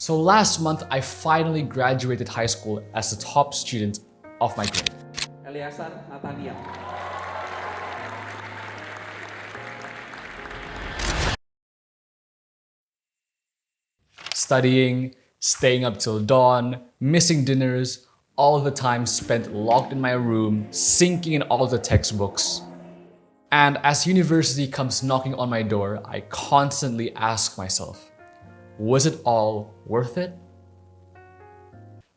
So last month, I finally graduated high school as the top student of my grade. Studying, staying up till dawn, missing dinners, all the time spent locked in my room, sinking in all the textbooks. And as university comes knocking on my door, I constantly ask myself, was it all worth it?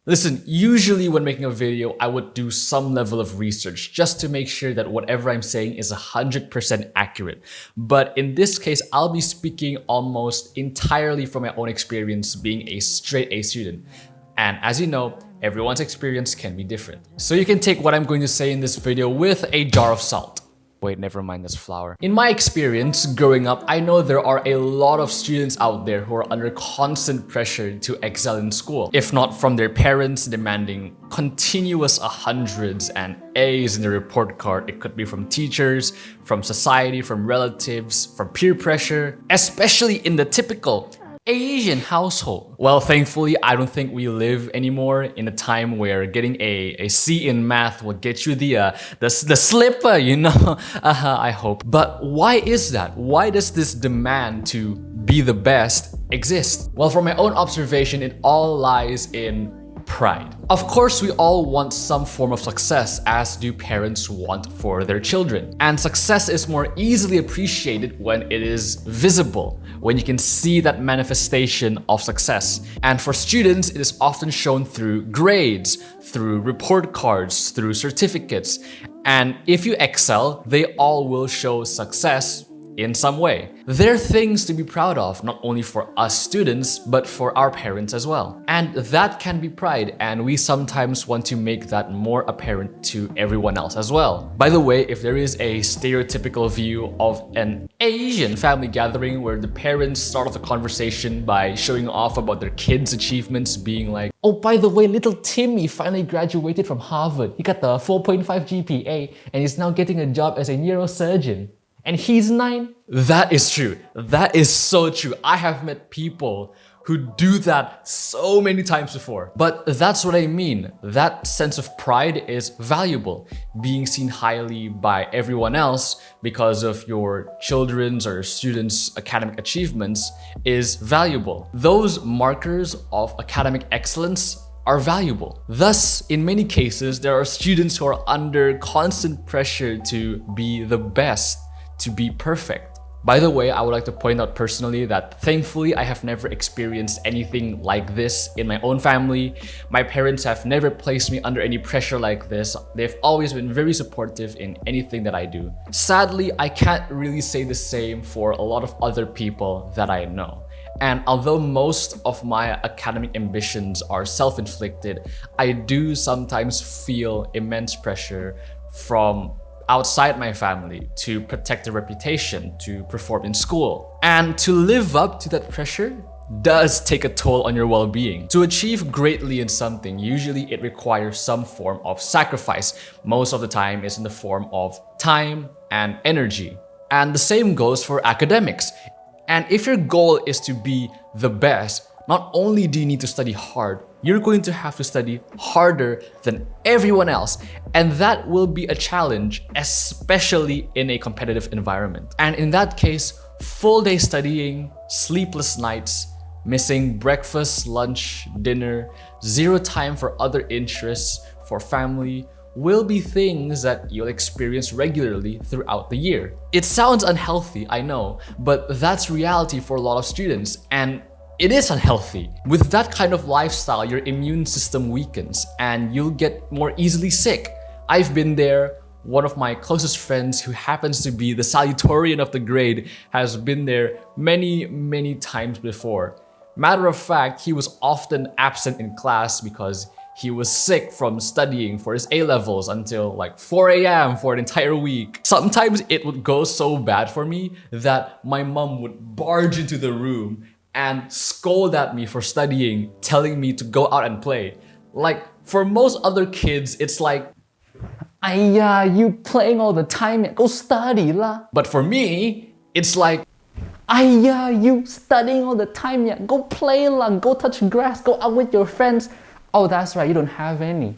Listen, usually when making a video, I would do some level of research just to make sure that whatever I'm saying is 100% accurate. But in this case, I'll be speaking almost entirely from my own experience being a straight A student. And as you know, everyone's experience can be different. So you can take what I'm going to say in this video with a jar of salt. Wait, never mind, that's flour. In my experience growing up, I know there are a lot of students out there who are under constant pressure to excel in school. If not from their parents demanding continuous hundreds and A's in the report card, it could be from teachers, from society, from relatives, from peer pressure, especially in the typical Asian household. Well, thankfully, I don't think we live anymore in a time where getting a C in math will get you the slipper, you know? I hope. But why is that? Why does this demand to be the best exist? Well, from my own observation, it all lies in pride. Of course, we all want some form of success, as do parents want for their children. And success is more easily appreciated when it is visible, when you can see that manifestation of success. And for students, it is often shown through grades, through report cards, through certificates. And if you excel, they all will show success in some way. They're things to be proud of, not only for us students, but for our parents as well. And that can be pride, and we sometimes want to make that more apparent to everyone else as well. By the way, if there is a stereotypical view of an Asian family gathering where the parents start off the conversation by showing off about their kids' achievements, being like, oh, by the way, little Timmy finally graduated from Harvard. He got the 4.5 GPA and he's now getting a job as a neurosurgeon. And he's 9. That is true. That is so true. I have met people who do that so many times before. But that's what I mean. That sense of pride is valuable. Being seen highly by everyone else because of your children's or students' academic achievements is valuable. Those markers of academic excellence are valuable. Thus, in many cases, there are students who are under constant pressure to be the best, to be perfect. By the way, I would like to point out personally that thankfully I have never experienced anything like this in my own family. My parents have never placed me under any pressure like this. They've always been very supportive in anything that I do. Sadly, I can't really say the same for a lot of other people that I know. And although most of my academic ambitions are self-inflicted, I do sometimes feel immense pressure from outside my family to protect their reputation, to perform in school. And to live up to that pressure does take a toll on your well-being. To achieve greatly in something, usually it requires some form of sacrifice. Most of the time it's in the form of time and energy. And the same goes for academics. And if your goal is to be the best, not only do you need to study hard, you're going to have to study harder than everyone else. And that will be a challenge, especially in a competitive environment. And in that case, full day studying, sleepless nights, missing breakfast, lunch, dinner, zero time for other interests, for family, will be things that you'll experience regularly throughout the year. It sounds unhealthy, I know, but that's reality for a lot of students. And it is unhealthy. With that kind of lifestyle, your immune system weakens and you'll get more easily sick. I've been there. One of my closest friends, who happens to be the valedictorian of the grade, has been there many times before. Matter of fact, he was often absent in class because he was sick from studying for his A-levels until like 4 a.m. for an entire week. Sometimes it would go so bad for me that my mom would barge into the room and scold at me for studying, telling me to go out and play. Like, for most other kids, it's like, "Aiya, you playing all the time, go study lah." But for me, it's like, Yeah, you studying all the time, yeah. Go play lah, go touch grass, go out with your friends. Oh, that's right, you don't have any.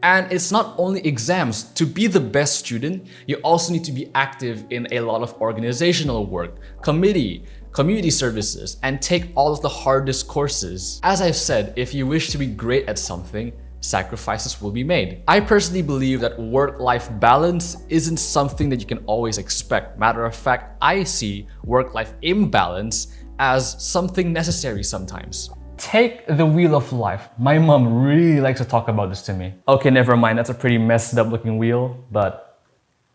And it's not only exams. To be the best student, you also need to be active in a lot of organizational work, community services, and take all of the hardest courses. As I've said, if you wish to be great at something, sacrifices will be made. I personally believe that work-life balance isn't something that you can always expect. Matter of fact, I see work-life imbalance as something necessary sometimes. Take the wheel of life. My mom really likes to talk about this to me. Okay, never mind, that's a pretty messed up looking wheel, but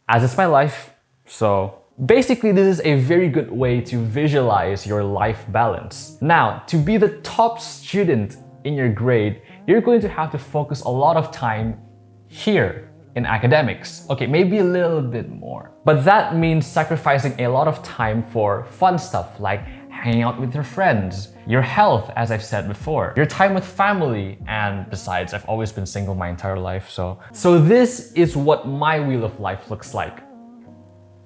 as it's my life, so basically this is a very good way to visualize your life balance. Now, to be the top student in your grade, you're going to have to focus a lot of time here in academics. Okay, maybe a little bit more. But that means sacrificing a lot of time for fun stuff like hanging out with your friends, your health, as I've said before, your time with family, and besides, I've always been single my entire life, so this is what my wheel of life looks like.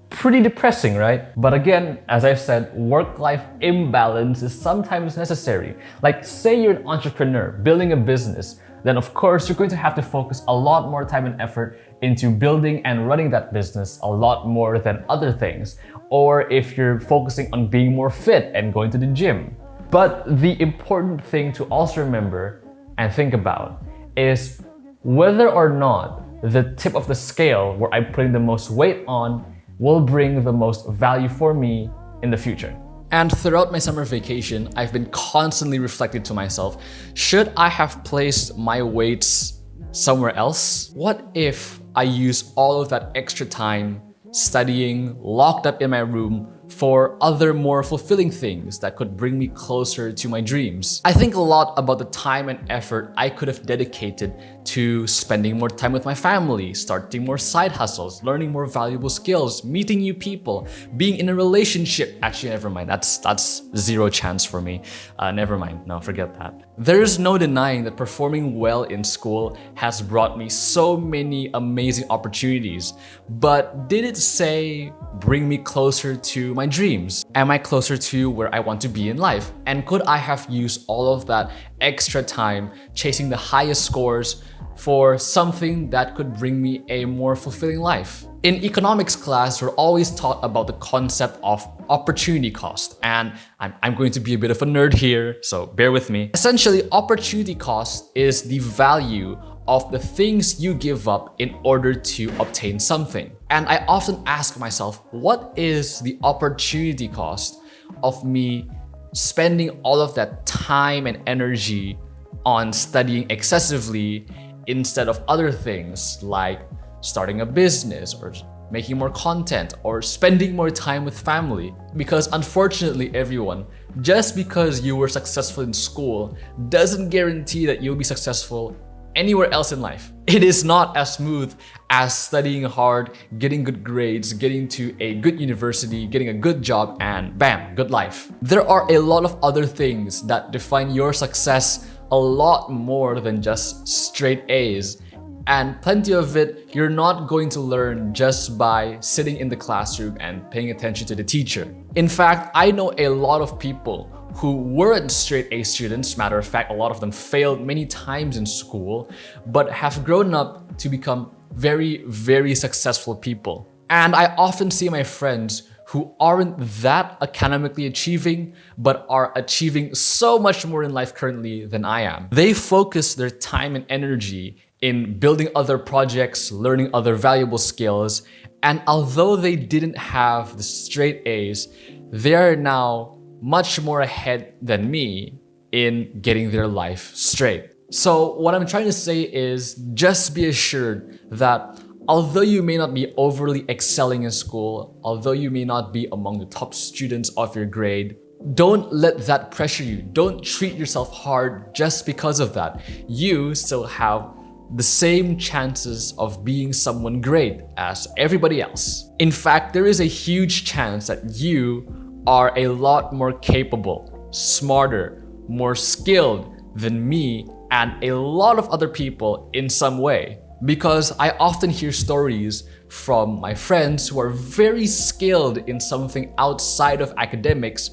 Pretty depressing, right? But again, as I've said, work-life imbalance is sometimes necessary. Like, say you're an entrepreneur building a business, then of course you're going to have to focus a lot more time and effort into building and running that business a lot more than other things. Or if you're focusing on being more fit and going to the gym. But the important thing to also remember and think about is whether or not the tip of the scale where I'm putting the most weight on will bring the most value for me in the future. And throughout my summer vacation, I've been constantly reflecting to myself, should I have placed my weights somewhere else? What if I use all of that extra time studying, locked up in my room, for other more fulfilling things that could bring me closer to my dreams? I think a lot about the time and effort I could have dedicated to spending more time with my family, starting more side hustles, learning more valuable skills, meeting new people, being in a relationship. Actually, never mind, that's zero chance for me. Never mind, no, forget that. There's no denying that performing well in school has brought me so many amazing opportunities, but did it say bring me closer to my dreams? Am I closer to where I want to be in life? And could I have used all of that extra time chasing the highest scores for something that could bring me a more fulfilling life? In economics class, we're always taught about the concept of opportunity cost. And I'm going to be a bit of a nerd here, so bear with me. Essentially, opportunity cost is the value of the things you give up in order to obtain something. And I often ask myself, what is the opportunity cost of me spending all of that time and energy on studying excessively instead of other things like starting a business or making more content or spending more time with family? Because unfortunately, everyone, just because you were successful in school doesn't guarantee that you'll be successful anywhere else in life. It is not as smooth as studying hard, getting good grades, getting to a good university, getting a good job, and bam, good life. There are a lot of other things that define your success a lot more than just straight A's. And plenty of it you're not going to learn just by sitting in the classroom and paying attention to the teacher. In fact, I know a lot of people who weren't straight A students. Matter of fact, a lot of them failed many times in school, but have grown up to become very, very successful people. And I often see my friends who aren't that academically achieving, but are achieving so much more in life currently than I am. They focus their time and energy in building other projects, learning other valuable skills, and although they didn't have the straight A's, they are now much more ahead than me in getting their life straight. So what I'm trying to say is just be assured that although you may not be overly excelling in school, although you may not be among the top students of your grade, don't let that pressure you. Don't treat yourself hard just because of that. You still have the same chances of being someone great as everybody else. In fact, there is a huge chance that you are a lot more capable, smarter, more skilled than me and a lot of other people in some way. Because I often hear stories from my friends who are very skilled in something outside of academics,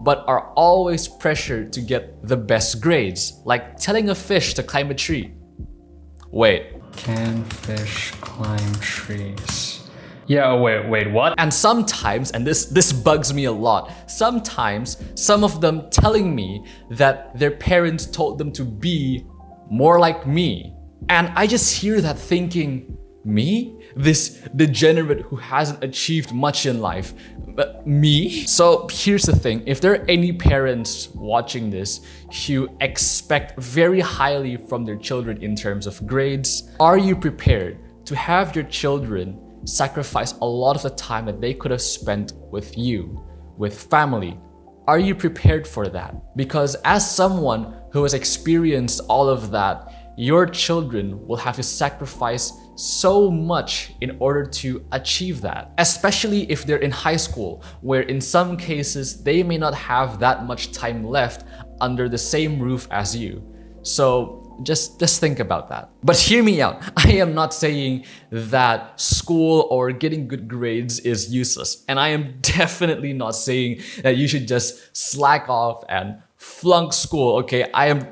but are always pressured to get the best grades, like telling a fish to climb a tree. Wait. Can fish climb trees? Yeah, wait, what? And sometimes, and this bugs me a lot, sometimes some of them telling me that their parents told them to be more like me. And I just hear that thinking, me? This degenerate who hasn't achieved much in life. Me? So here's the thing, if there are any parents watching this who expect very highly from their children in terms of grades, are you prepared to have your children sacrifice a lot of the time that they could have spent with you, with family? Are you prepared for that? Because as someone who has experienced all of that, your children will have to sacrifice so much in order to achieve that, especially if they're in high school, where in some cases they may not have that much time left under the same roof as you. So just think about that. But hear me out. I am not saying that school or getting good grades is useless. And I am definitely not saying that you should just slack off and flunk school, okay?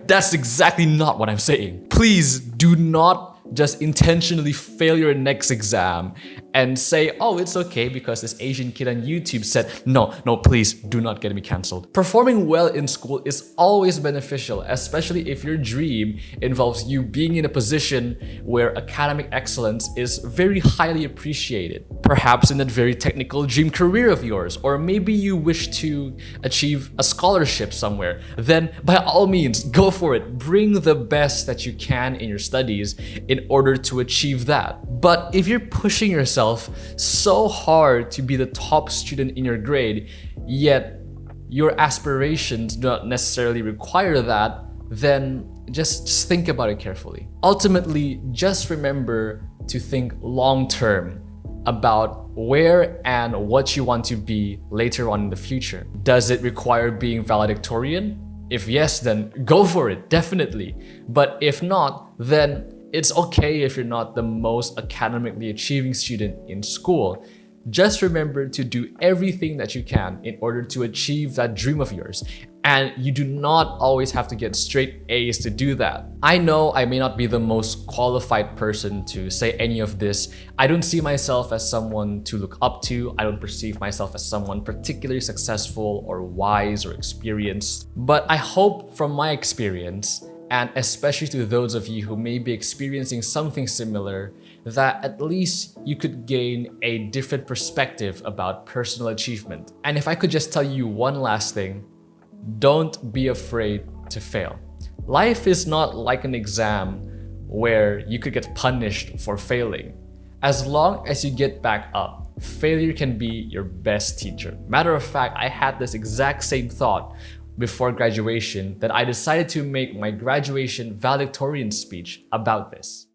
That's exactly not what I'm saying. Please do not just intentionally fail your next exam and say, oh, it's okay because this Asian kid on YouTube said, no, please do not get me canceled. Performing well in school is always beneficial, especially if your dream involves you being in a position where academic excellence is very highly appreciated. Perhaps in that very technical dream career of yours, or maybe you wish to achieve a scholarship somewhere. Then by all means, go for it. Bring the best that you can in your studies in order to achieve that. But if you're pushing yourself so hard to be the top student in your grade, yet your aspirations do not necessarily require that, then just think about it carefully. Ultimately, just remember to think long term about where and what you want to be later on in the future. Does it require being valedictorian? If yes, then go for it, definitely. But if not, then it's okay if you're not the most academically achieving student in school. Just remember to do everything that you can in order to achieve that dream of yours. And you do not always have to get straight A's to do that. I know I may not be the most qualified person to say any of this. I don't see myself as someone to look up to. I don't perceive myself as someone particularly successful or wise or experienced. But I hope from my experience, and especially to those of you who may be experiencing something similar, that at least you could gain a different perspective about personal achievement. And if I could just tell you one last thing, don't be afraid to fail. Life is not like an exam where you could get punished for failing. As long as you get back up, failure can be your best teacher. Matter of fact, I had this exact same thought before graduation that I decided to make my graduation valedictorian speech about this.